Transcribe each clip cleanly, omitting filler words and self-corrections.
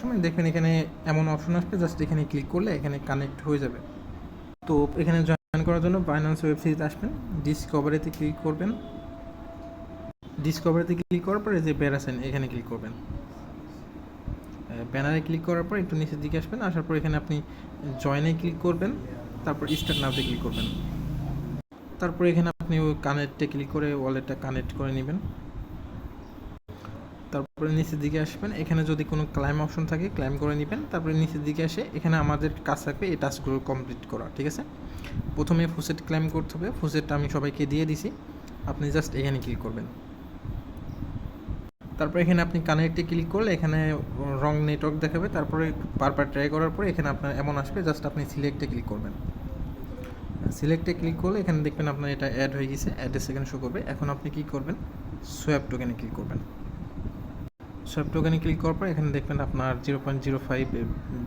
সময় দেখবেন এখানে এমন অপশন আসবে, জাস্ট এখানে ক্লিক করলে এখানে কানেক্ট হয়ে যাবে। তো এখানে জয়েন করার জন্য বাইন্যান্স ওয়েবসাইটে আসবেন, ডিসকভারিতে ক্লিক করবেন। ডিসকভারিতে ক্লিক করার পরে যে ব্যানার আছেন এখানে ক্লিক করবেন। ব্যানারে ক্লিক করার পর একটু নিচের দিকে আসবেন, আসার পর এখানে আপনি জয়েনে ক্লিক করবেন, তারপর স্টার্ট নাওতে ক্লিক করবেন। তারপর এখানে আপনি ওই কানেক্টে ক্লিক করে ওয়ালেটটা কানেক্ট করে নেবেন। তারপরে নিচের দিকে আসবেন, এখানে যদি কোনো ক্লাইম অপশন থাকে ক্লাইম করে নেবেন। তারপরে নিচের দিকে এসে এখানে আমাদের কাজ থাকবে এই টাস্কগুলো কমপ্লিট করা, ঠিক আছে। প্রথমে ফুসেট ক্লাইম করতে হবে, ফুসেটটা আমি সবাইকে দিয়ে দিছি, আপনি জাস্ট এখানে ক্লিক করবেন। তারপর এখানে আপনি কানেক্টে ক্লিক করলে এখানে রং নেটওয়ার্ক দেখাবে, তারপরে বারবার ট্রাই করার পরে এখানে আপনার এমন আসবে, জাস্ট আপনি সিলেক্টে ক্লিক করবেন। সিলেক্টে ক্লিক করলে এখানে দেখবেন আপনার এটা অ্যাড হয়ে গেছে, অ্যাড্রেস এখানে শো করবে। এখন আপনি কী করবেন, সোয়াপ টোকেনে ক্লিক করবেন। সোয়াপ টোকেনে ক্লিক করার পর এখানে দেখবেন আপনার 0.05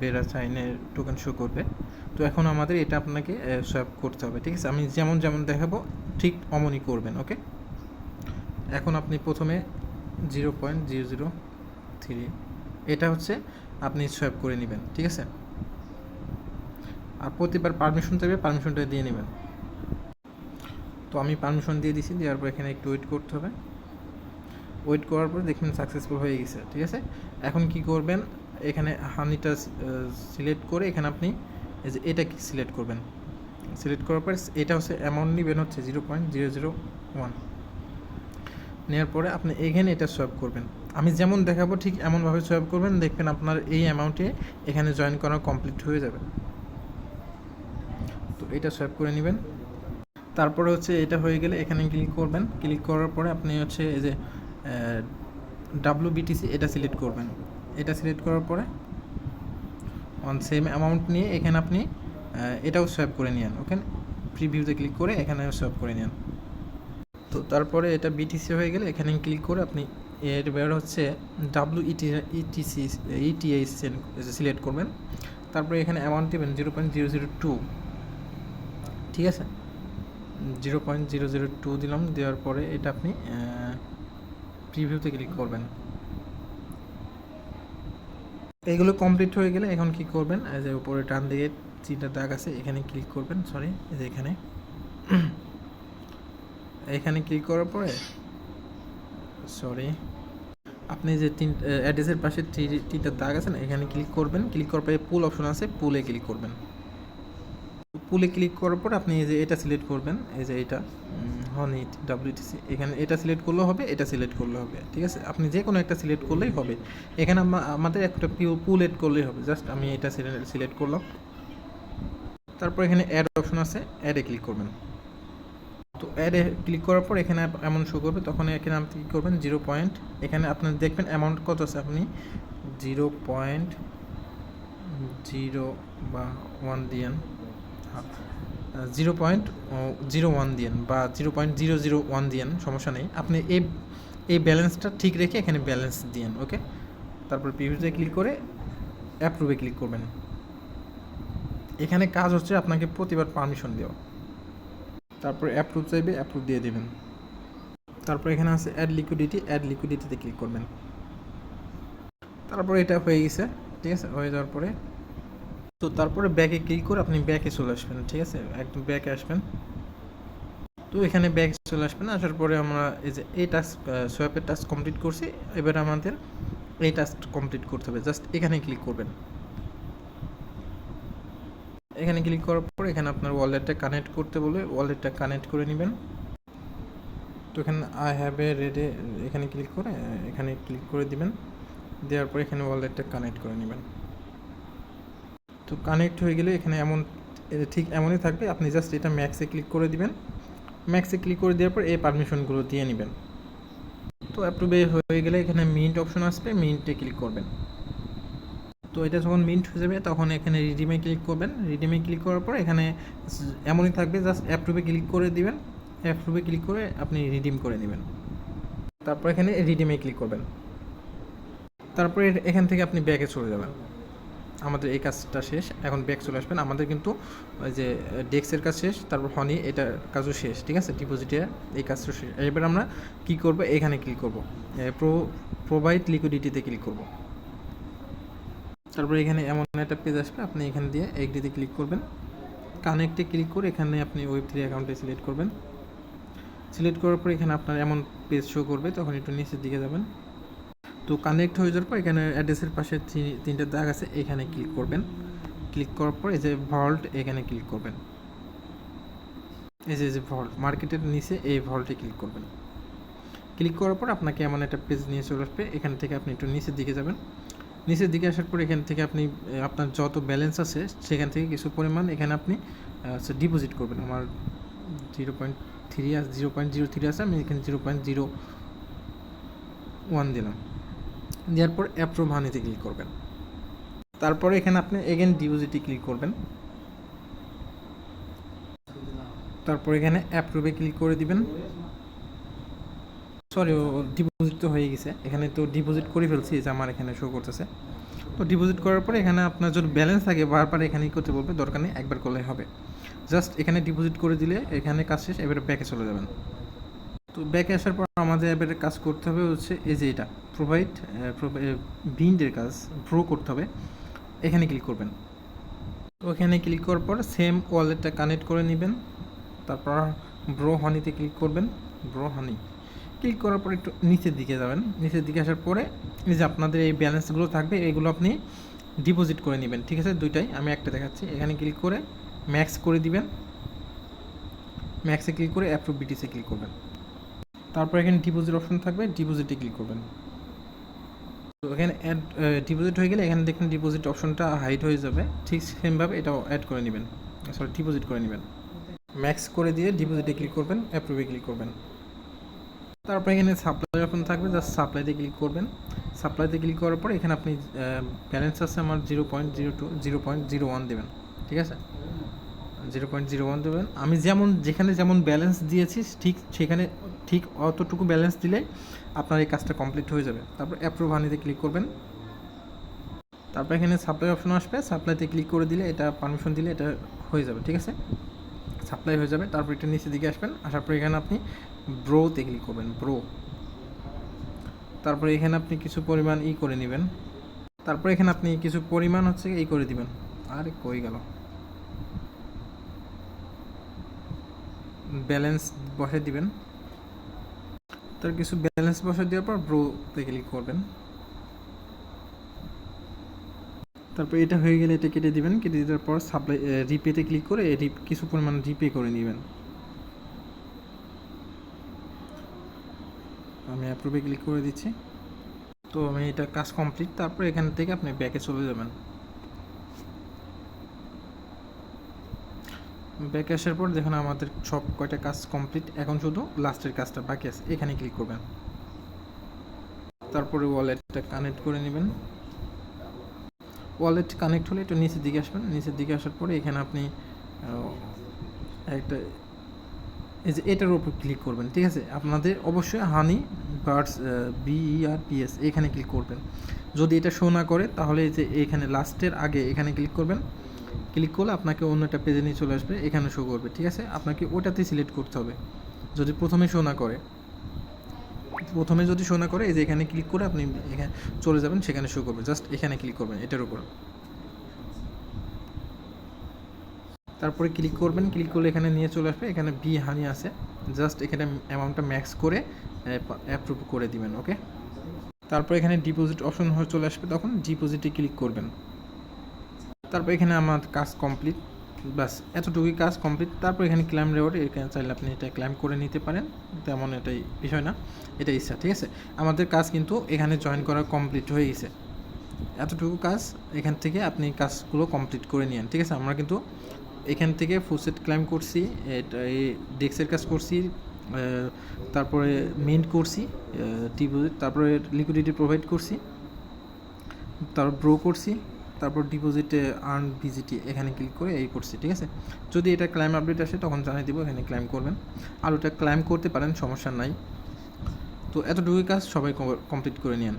বেরা চাইনের টোকেন শো করবে। তো এখন আমাদের এটা আপনাকে সোয়াপ করতে হবে, ঠিক আছে। আমি যেমন যেমন দেখাবো ঠিক অমনই করবেন, ওকে। এখন আপনি প্রথমে 0.003 এটা হচ্ছে আপনি সোয়াপ করে নেবেন, ঠিক আছে। আর প্রতিবার পারমিশন চাইবে, পারমিশনটা দিয়ে নেবেন। তো আমি পারমিশন দিয়ে দিছি, দেওয়ার পর এখানে একটু ওয়েট করতে হবে। ওয়েট করার পর দেখবেন সাকসেসফুল হয়ে গেছে, ঠিক আছে। এখন কি করবেন, এখানে হানিটা সিলেক্ট করে এখানে আপনি এই যে এটা সিলেক্ট করবেন। সিলেক্ট করার পর এটা হচ্ছে অ্যামাউন্ট নেবেন হচ্ছে 0.001 নেওয়ার পরে আপনি এখানে এটা সোয়াপ করবেন। আমি যেমন দেখাবো ঠিক এমনভাবে সোয়াপ করবেন, দেখবেন আপনার এই অ্যামাউন্টে এখানে জয়েন করা কমপ্লিট হয়ে যাবে। তো এটা সোয়াপ করে নেবেন। তারপরে হচ্ছে এটা হয়ে গেলে এখানে ক্লিক করবেন। ক্লিক করার পরে আপনি হচ্ছে এই যে WBTC এটা সিলেক্ট করবেন। এটা সিলেক্ট করার পরে অন সেম অ্যামাউন্ট নিয়ে এখানে আপনি এটাও সোয়াপ করে নিন, ওকে। প্রিভিউতে ক্লিক করে এখানে সোয়াপ করে নিন। তো তারপরে এটা BTC হয়ে গেলে এখানে ক্লিক করে আপনি এর বের হচ্ছে ETI সিলেক্ট করবেন। তারপরে এখানে অ্যামাউন্ট দেবেন 0.002, ঠিক আছে। 0.002 দিলাম, দেওয়ার পরে এটা আপনি প্রিভিউতে ক্লিক করবেন। এইগুলো কমপ্লিট হয়ে গেলে এখন কি করবেন, এই যে উপরে ডান দিকে তিনটা দাগ আছে এখানে ক্লিক করবেন, সরি এই যে এখানে ক্লিক করার পরে আপনি যে অ্যাড্রেসের পাশে তিনটা দাগ আছে না, এখানে ক্লিক করবেন। ক্লিক করার পরে পুল অপশন আছে, পুলে ক্লিক করবেন। পুলে ক্লিক করার পর আপনি এই যে এটা সিলেক্ট করবেন, এই যে এটা হনি WTC, এখানে এটা সিলেক্ট করলেও হবে, এটা সিলেক্ট করলেও হবে, ঠিক আছে। আপনি যে কোনো একটা সিলেক্ট করলেই হবে। এখানে আমাদের একটা পুল এড করলেই হবে, জাস্ট আমি এটা সিলেক্ট করলাম। তারপর এখানে অ্যাড অপশন আছে, অ্যাডে ক্লিক করবেন। তো অ্যাডে ক্লিক করার পর এখানে এমন শো করবে, তখন এখানে আপনি কী করবেন, এখানে আপনার দেখবেন অ্যামাউন্ট কত আছে, আপনি 0.01 দিয়েন, 0.01 দিয়েন বা 0.001 দিয়েন, সমস্যা নেই। আপনি এই ব্যালেন্সটা ঠিক রেখে এখানে ব্যালেন্স দিয়েন, ওকে। তারপর প্রিভিউতে ক্লিক করে অ্যাপ্রুভে ক্লিক করবেন। এখানে কাজ হচ্ছে আপনাকে প্রতিবার পারমিশন দেওয়া। তারপর অ্যাপ্রুভ চাইবে, অ্যাপ্রুভ দিয়ে দেবেন। তারপর এখানে আছে অ্যাড লিকুইডিটিতে ক্লিক করবেন। তারপরে এটা হয়ে গেছে, ঠিক আছে। হয়ে যাওয়ার পরে তো তারপরে ব্যাকে ক্লিক করে আপনি ব্যাকে চলে আসবেন, ঠিক আছে। একদম ব্যাকে আসবেন। তো এখানে ব্যাকে চলে আসবেন, আসার পরে আমরা এই যে এই টাস্ক সোয়াপের টাস্ক কমপ্লিট করছি। এবার আমাদের এই টাস্ক কমপ্লিট করতে হবে, জাস্ট এখানে ক্লিক করবেন। এখানে ক্লিক করার পর এখানে আপনার ওয়ালেটটা কানেক্ট করতে বলে ওয়ালেটটা কানেক্ট করে নেবেন। তো এখানে আই হ্যাভ এ রেডে এখানে ক্লিক করে দিবেন। দেওয়ার পর এখানে ওয়ালেটটা কানেক্ট করে নেবেন। তো কানেক্ট হয়ে গেলে এখানে ঠিক এমনই থাকবে, আপনি জাস্ট এটা ম্যাক্সে ক্লিক করে দিবেন। ম্যাক্সে ক্লিক করে দেওয়ার পর এই পারমিশনগুলো দিয়ে নেবেন। তো অ্যাপ্রুভে হয়ে গেলে এখানে মিন্ট অপশন আসবে, মিন্টে ক্লিক করবেন। তো এটা যখন মিন্ট হয়ে যাবে তখন এখানে রিডিমে ক্লিক করবেন। রিডিমে ক্লিক করার পর এখানে এমনই থাকবে, জাস্ট অ্যাপ্রুভে ক্লিক করে দিবেন। অ্যাপ্রুভে ক্লিক করে আপনি রিডিম করে নেবেন। তারপর এখানে রিডিমে ক্লিক করবেন। তারপরে এখান থেকে আপনি ব্যাকে চলে যাবেন। আমাদের এই কাজটা শেষ, এখন ব্যাক চলে আসবেন। আমাদের কিন্তু ওই যে ডেক্সের কাজ শেষ, তারপর হনি এটার কাজও শেষ, ঠিক আছে। ডিপোজিটে এই কাজটা শেষ। এবার আমরা কী করবো, এখানে ক্লিক করবো, প্রোভাইড লিকুইডিটিতে ক্লিক করব। তারপরে এখানে এমন একটা পেজ আসবে, আপনি এখান দিয়ে এগ্রিতে ক্লিক করবেন, কানেক্টে ক্লিক করে এখানে আপনি ওয়েব3 অ্যাকাউন্টে সিলেক্ট করবেন। সিলেক্ট করার পর এখানে আপনার এমন পেজ শো করবে, তখন একটু নিচের দিকে যাবেন। তো কানেক্ট হয়ে যাওয়ার পর এখানে অ্যাড্রেসের পাশে তিনটে দাগ আছে, এখানে ক্লিক করবেন। ক্লিক করার পর এই যে ভল্ট, এখানে ক্লিক করবেন। এই যে ভল্ট মার্কেটের নিচে এই ভল্টে ক্লিক করবেন। ক্লিক করার পর আপনাকে এমন একটা পেজ নিয়ে চলে আসবে। এখান থেকে আপনি একটু নিচের দিকে যাবেন। নিচের দিকে আসার পর এখান থেকে আপনি আপনার যত ব্যালেন্স আছে সেখান থেকে কিছু পরিমাণ এখানে আপনি ডিপোজিট করবেন। আমার 0.03 আছে, আমি এখানে 0.01 দিলাম। দেওয়ার পর অ্যাপ্রুভ হানিতে ক্লিক করবেন। তারপরে এখানে আপনি এগেন ডিপোজিটে ক্লিক করবেন। তারপর এখানে অ্যাপ্রুভে ক্লিক করে দিবেন। সরি, ডিপোজিট তো হয়ে গেছে, এখানে তো ডিপোজিট করে ফেলছি, যে আমার এখানে শো করতেছে। তো ডিপোজিট করার পরে এখানে আপনার যদি ব্যালেন্স থাকে বারবার এখানেই করতে বলবে, দরকার নেই, একবার করলেই হবে। জাস্ট এখানে ডিপোজিট করে দিলে এখানে কাজ শেষ। এবারে ব্যাকে চলে যাবেন। তো ব্যাকে আসার পর আমাদের এবারে কাজ করতে হবে হচ্ছে এই যে এটা প্রোভাইড বিন্ডের কাজ প্রো করতে হবে। এখানে ক্লিক করবেন। তো এখানে ক্লিক করার পর সেম ওয়ালেটটা কানেক্ট করে নেবেন। তারপর ব্রো হানিতে ক্লিক করবেন। ব্রো হানি ক্লিক করার পর একটু নিচের দিকে যাবেন। নিচের দিকে আসার পরে এই যে আপনাদের এই ব্যালেন্সগুলো থাকবে, এগুলো আপনি ডিপোজিট করে নেবেন। ঠিক আছে, দুইটাই আমি একটা দেখাচ্ছি। এখানে ক্লিক করে ম্যাক্স করে দিবেন। ম্যাক্সে ক্লিক করে অ্যাপ্রুভ বিটিসে ক্লিক করবেন। তারপর এখানে ডিপোজিট অপশন থাকবে, ডিপোজিটে ক্লিক করবেন। তো এখানে অ্যাড ডিপোজিট হয়ে গেলে এখানে দেখুন ডিপোজিট অপশনটা হাইড হয়ে যাবে। ঠিক সেমভাবে এটাও অ্যাড করে নেবেন, সরি ডিপোজিট করে নেবেন। ম্যাক্স করে দিয়ে ডিপোজিটে ক্লিক করবেন, অ্যাপ্রুভে ক্লিক করবেন। তারপর এখানে সাপ্লাই অপশন থাকবে, জাস্ট সাপ্লাইতে ক্লিক করবেন। সাপ্লাইতে ক্লিক করার পর এখানে আপনি ব্যালেন্স আছে আমার 0.01 দেবেন। ঠিক আছে, 0.01 দেবেন। আমি যেখানে যেমন ব্যালেন্স দিয়েছি ঠিক সেখানে ঠিক অতটুকু ব্যালেন্স দিলে আপনার এই কাজটা কমপ্লিট হয়ে যাবে। তারপর অ্যাপ্রুভ হানিতে ক্লিক করবেন। তারপর এখানে সাপ্লাই অপশন আসবে, সাপ্লাইতে ক্লিক করে দিলে এটা পারমিশন দিলে এটা হয়ে যাবে। ঠিক আছে, সাপ্লাই হয়ে যাবে। তারপর এটা নিচের দিকে আসবেন, আসার পর এখানে আপনি ব্রোতে ক্লিক করবেন, ব্রো। তারপরে এখানে আপনি কিছু পরিমাণ করে নেবেন। তারপর এখানে আপনি কিছু পরিমাণ হচ্ছে করে দিবেন। আরে কই গেল, ব্যালেন্স বসে দিবেন। তার কিছু ব্যালেন্স বসে দেওয়ার পর ব্রোতে ক্লিক করবেন। তারপর এটা হয়ে গেলে এটা কেটে দিবেন। কেটে দেওয়ার পর সাপ্লাই রিপেতে ক্লিক করে কিছু পরিমাণ রিপে করে নেবেন। আমি অ্যাপ্রুভে ক্লিক করে দিচ্ছি। তো আমি এটা কাজ কমপ্লিট। তারপর এখান থেকে আপনি ব্যাকে চলে যাবেন। ব্যাকে আসার পর দেখুন আমাদের সব কয়টা কাজ কমপ্লিট, এখন শুধু লাস্টের কাজটা বাকি আছে। এখানে ক্লিক করবেন। তারপরে ওয়ালেটটা কানেক্ট করে নেবেন। ওয়ালেট কানেক্ট হলে একটু নিচের দিকে আসবেন। নিচের দিকে আসার পরে এখানে আপনি একটা এই যে এটার উপর ক্লিক করবেন। ঠিক আছে, আপনাদের অবশ্যই হানি বার্ডস BERPS এখানে ক্লিক করবেন। যদি এটা শো না করে তাহলে এই যে এখানে লাস্টের আগে এখানে ক্লিক করবেন। ক্লিক করলে আপনাকে অন্য একটা পেজে নিয়ে চলে আসবে, এখানে শো করবে। ঠিক আছে, আপনাকে ওটাতে সিলেক্ট করতে হবে। যদি প্রথমে শো না করে, যদি শো না করে এই যে এখানে ক্লিক করে আপনি এখানে চলে যাবেন, সেখানে শো করবে। জাস্ট এখানে ক্লিক করবেন এটার উপর। তারপরে ক্লিক করবেন। ক্লিক করলে এখানে নিয়ে চলে আসবে, এখানে বি হানি আছে। জাস্ট এখানে অ্যামাউন্টটা ম্যাক্স করে অ্যাপ্রুভ করে দিবেন। ওকে, তারপর এখানে ডিপোজিট অপশন হয়ে চলে আসবে, তখন ডিপোজিটে ক্লিক করবেন। তারপর এখানে আমার কাজ কমপ্লিট, বাস এতটুকুই কাজ কমপ্লিট। তারপর এখানে ক্লাইম রেওয়ার্ড, এখানে চাইলে আপনি এটা ক্লাইম করে নিতে পারেন, তেমন এটাই বিষয় না, এটা ইচ্ছা। ঠিক আছে, আমাদের কাজ কিন্তু এখানে জয়েন করা কমপ্লিট হয়ে গেছে। এতটুকু কাজ এখান থেকে আপনি কাজগুলো কমপ্লিট করে নিন। ঠিক আছে, আমরা কিন্তু এখান থেকে ফুলসেট ক্লাইম করছি, এটা এই ডেস্কের কাজ করছি, তারপরে মিন্ট করছি ডিপোজিট, তারপরে লিকুইডিটি প্রোভাইড করছি, তারপর ব্রো করছি, তারপর ডিপোজিটে আর্ন ভিজিটি এখানে ক্লিক করে এই করছি। ঠিক আছে, যদি এটা ক্লাইম আপডেট আসে তখন জানিয়ে দেবো, এখানে ক্লাইম করবেন। আর ওটা ক্লাইম করতে পারেন, সমস্যা নাই। তো এতটুকুই কাজ সবাই কমপ্লিট করে নিন।